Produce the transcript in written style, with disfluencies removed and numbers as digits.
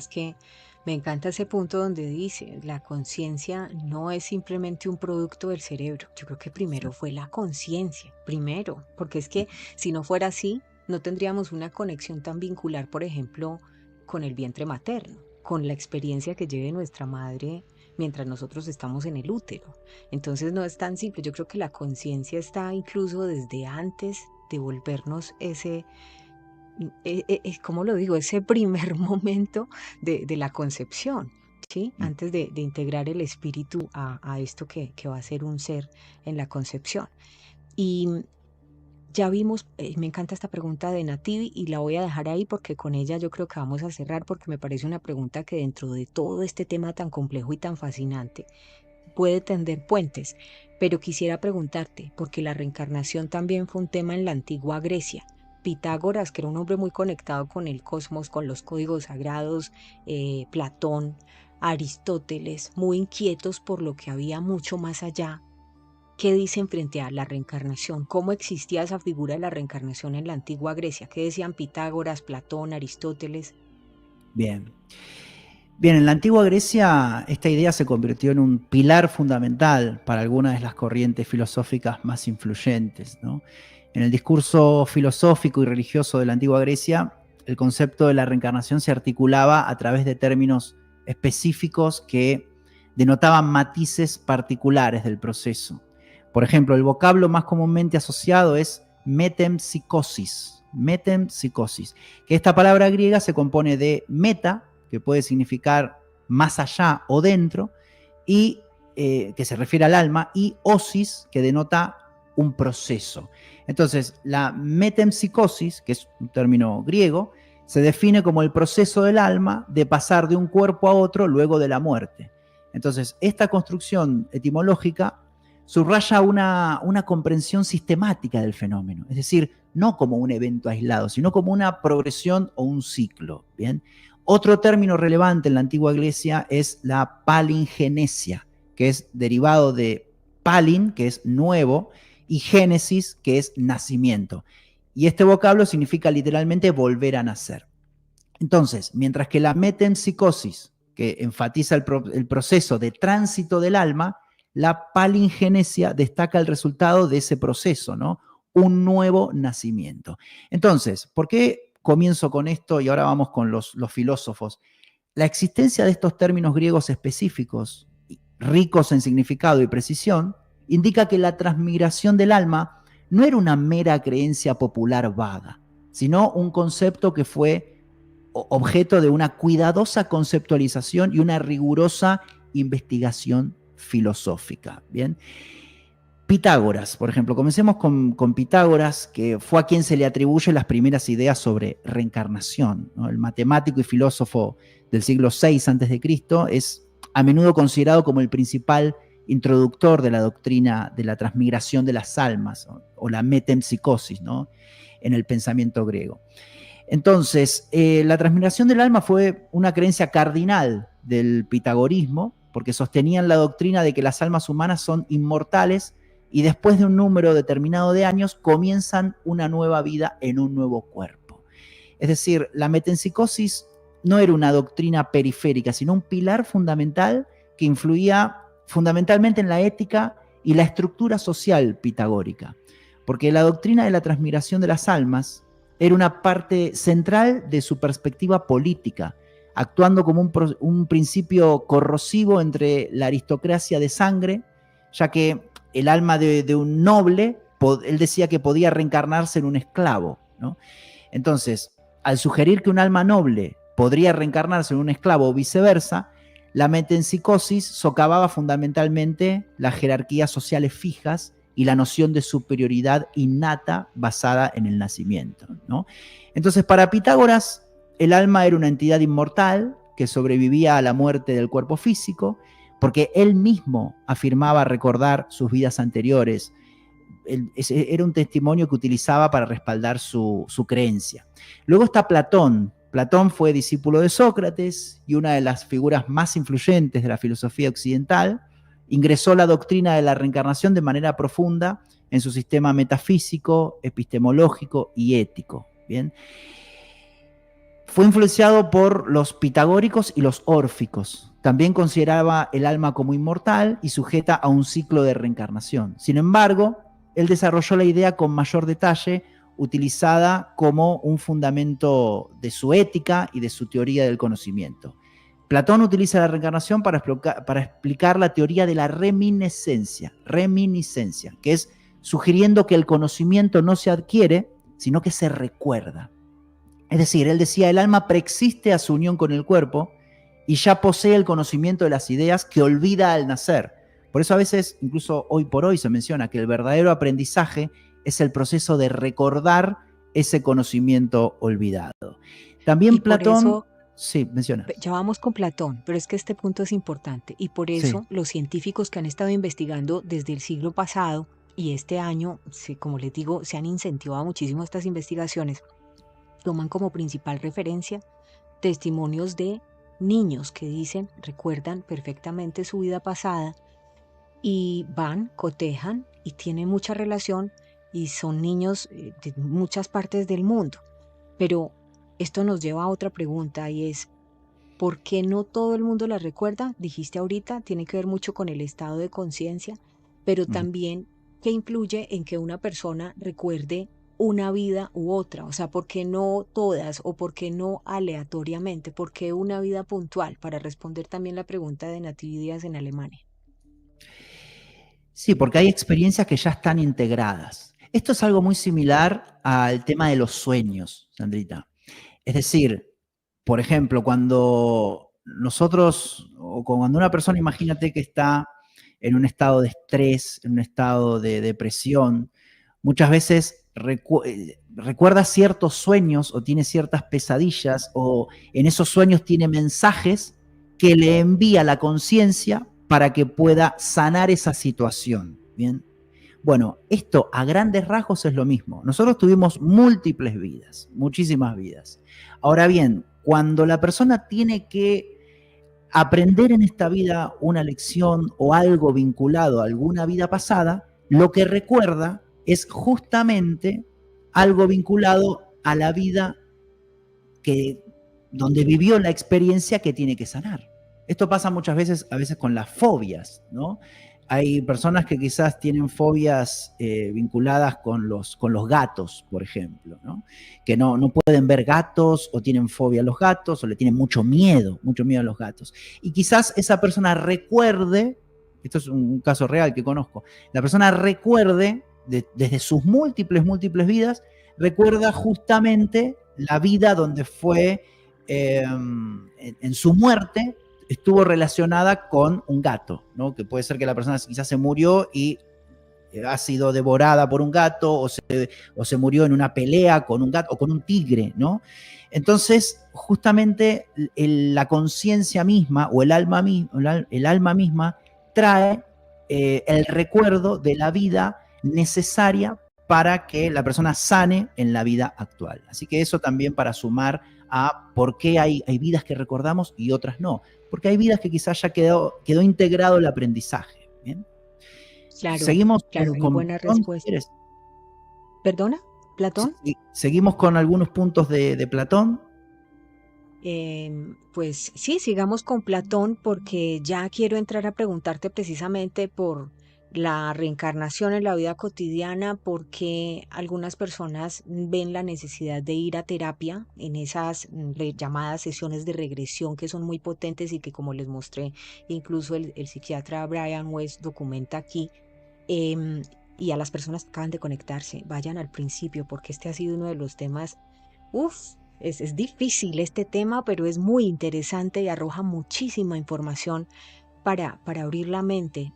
es que me encanta ese punto donde dice, la conciencia no es simplemente un producto del cerebro. Yo creo que primero fue la conciencia, primero, porque es que si no fuera así, no tendríamos una conexión tan vincular, por ejemplo, con el vientre materno, con la experiencia que lleve nuestra madre mientras nosotros estamos en el útero. Entonces no es tan simple. Yo creo que la conciencia está incluso desde antes de volvernos ese, ¿cómo lo digo? Ese primer momento de la concepción, ¿sí? Mm. Antes de integrar el espíritu a esto que va a ser un ser en la concepción. Y ya vimos, me encanta esta pregunta de Nativi y la voy a dejar ahí porque con ella yo creo que vamos a cerrar porque me parece una pregunta que dentro de todo este tema tan complejo y tan fascinante puede tender puentes. Pero quisiera preguntarte, porque la reencarnación también fue un tema en la antigua Grecia. Pitágoras, que era un hombre muy conectado con el cosmos, con los códigos sagrados, Platón, Aristóteles, muy inquietos por lo que había mucho más allá. ¿Qué dicen frente a la reencarnación? ¿Cómo existía esa figura de la reencarnación en la antigua Grecia? ¿Qué decían Pitágoras, Platón, Aristóteles? Bien. Bien, en la antigua Grecia esta idea se convirtió en un pilar fundamental para algunas de las corrientes filosóficas más influyentes, ¿no? En el discurso filosófico y religioso de la antigua Grecia, el concepto de la reencarnación se articulaba a través de términos específicos que denotaban matices particulares del proceso. Por ejemplo, el vocablo más comúnmente asociado es metempsicosis, metempsicosis, que esta palabra griega se compone de meta, que puede significar más allá o dentro, y que se refiere al alma, y osis, que denota un proceso. Entonces, la metempsicosis, que es un término griego, se define como el proceso del alma de pasar de un cuerpo a otro luego de la muerte. Entonces, esta construcción etimológica subraya una comprensión sistemática del fenómeno, es decir, no como un evento aislado, sino como una progresión o un ciclo. ¿Bien? Otro término relevante en la antigua Grecia es la palingenesia, que es derivado de palin, que es nuevo, y génesis, que es nacimiento. Y este vocablo significa literalmente volver a nacer. Entonces, mientras que la metempsicosis, que enfatiza el proceso de tránsito del alma, la palingenesia destaca el resultado de ese proceso, ¿no? Un nuevo nacimiento. Entonces, ¿por qué comienzo con esto y ahora vamos con los filósofos? La existencia de estos términos griegos específicos, ricos en significado y precisión, indica que la transmigración del alma no era una mera creencia popular vaga, sino un concepto que fue objeto de una cuidadosa conceptualización y una rigurosa investigación filosófica. Bien. Pitágoras, por ejemplo, comencemos con Pitágoras, que fue a quien se le atribuyen las primeras ideas sobre reencarnación, ¿no? El matemático y filósofo del siglo VI a.C. es a menudo considerado como el principal introductor de la doctrina de la transmigración de las almas, o la metempsicosis, ¿no? En el pensamiento griego. Entonces, la transmigración del alma fue una creencia cardinal del pitagorismo, porque sostenían la doctrina de que las almas humanas son inmortales y después de un número determinado de años comienzan una nueva vida en un nuevo cuerpo. Es decir, la metempsicosis no era una doctrina periférica, sino un pilar fundamental que influía fundamentalmente en la ética y la estructura social pitagórica, porque la doctrina de la transmigración de las almas era una parte central de su perspectiva política, actuando como un principio corrosivo entre la aristocracia de sangre, ya que el alma de un noble, él decía que podía reencarnarse en un esclavo, ¿no? Entonces, al sugerir que un alma noble podría reencarnarse en un esclavo o viceversa, la metempsicosis socavaba fundamentalmente las jerarquías sociales fijas y la noción de superioridad innata basada en el nacimiento, ¿no? Entonces, para Pitágoras, el alma era una entidad inmortal que sobrevivía a la muerte del cuerpo físico, porque él mismo afirmaba recordar sus vidas anteriores. Era un testimonio que utilizaba para respaldar su creencia. Luego está Platón. Platón fue discípulo de Sócrates y una de las figuras más influyentes de la filosofía occidental. Ingresó la doctrina de la reencarnación de manera profunda en su sistema metafísico, epistemológico y ético. ¿Bien? Fue influenciado por los pitagóricos y los órficos. También consideraba el alma como inmortal y sujeta a un ciclo de reencarnación. Sin embargo, él desarrolló la idea con mayor detalle, utilizada como un fundamento de su ética y de su teoría del conocimiento. Platón utiliza la reencarnación para explicar la teoría de la reminiscencia, que es sugiriendo que el conocimiento no se adquiere, sino que se recuerda. Es decir, él decía, el alma preexiste a su unión con el cuerpo y ya posee el conocimiento de las ideas que olvida al nacer. Por eso a veces, incluso hoy por hoy, se menciona que el verdadero aprendizaje es el proceso de recordar ese conocimiento olvidado. También Y por Platón... eso, Sí, menciona. ya vamos con Platón, pero es que este punto es importante y por Sí. eso los científicos que han estado investigando desde el siglo pasado y este año, sí, como les digo, se han incentivado muchísimo estas investigaciones, toman como principal referencia testimonios de niños que dicen, recuerdan perfectamente su vida pasada y van, cotejan y tienen mucha relación y son niños de muchas partes del mundo. Pero esto nos lleva a otra pregunta y es, ¿por qué no todo el mundo la recuerda? Dijiste ahorita, tiene que ver mucho con el estado de conciencia, pero también qué influye en que una persona recuerde una vida u otra. O sea, ¿por qué no todas o por qué no aleatoriamente? ¿Por qué una vida puntual? Para responder también la pregunta de Natividad Díaz en Alemania. Sí, porque hay experiencias que ya están integradas. Esto es algo muy similar al tema de los sueños, Sandrita. Es decir, por ejemplo, cuando nosotros, o cuando una persona, imagínate que está en un estado de estrés, en un estado de depresión, muchas veces recuerda ciertos sueños o tiene ciertas pesadillas o en esos sueños tiene mensajes que le envía la conciencia para que pueda sanar esa situación. ¿Bien? Bueno, esto a grandes rasgos es lo mismo. Nosotros tuvimos múltiples vidas, muchísimas vidas. Ahora bien, cuando la persona tiene que aprender en esta vida una lección o algo vinculado a alguna vida pasada, lo que recuerda es justamente algo vinculado a la vida donde vivió la experiencia que tiene que sanar. Esto pasa muchas veces, a veces con las fobias, ¿no? Hay personas que quizás tienen fobias vinculadas con los gatos, por ejemplo, ¿no? Que no pueden ver gatos o tienen fobia a los gatos o le tienen mucho miedo a los gatos. Y quizás esa persona recuerde, esto es un caso real que conozco, la persona recuerde desde sus múltiples vidas, recuerda justamente la vida donde fue en su muerte, estuvo relacionada con un gato, ¿no? Que puede ser que la persona quizás se murió y ha sido devorada por un gato o se murió en una pelea con un gato o con un tigre, ¿no? Entonces, justamente la conciencia misma o el alma misma trae el recuerdo de la vida necesaria para que la persona sane en la vida actual. Así que eso también para sumar a por qué hay vidas que recordamos y otras no. Porque hay vidas que quizás ya quedó integrado el aprendizaje. ¿Bien? Claro, Seguimos claro, con buena Platón, si respuesta. quieres. ¿Perdona, Platón? Seguimos con algunos puntos de Platón. Pues sí, sigamos con Platón porque ya quiero entrar a preguntarte precisamente por la reencarnación en la vida cotidiana, porque algunas personas ven la necesidad de ir a terapia en esas llamadas sesiones de regresión que son muy potentes y que como les mostré, incluso el psiquiatra Brian West documenta aquí. em, y a las personas que acaban de conectarse, vayan al principio porque este ha sido uno de los temas. Uf, es difícil este tema, pero es muy interesante y arroja muchísima información para abrir la mente.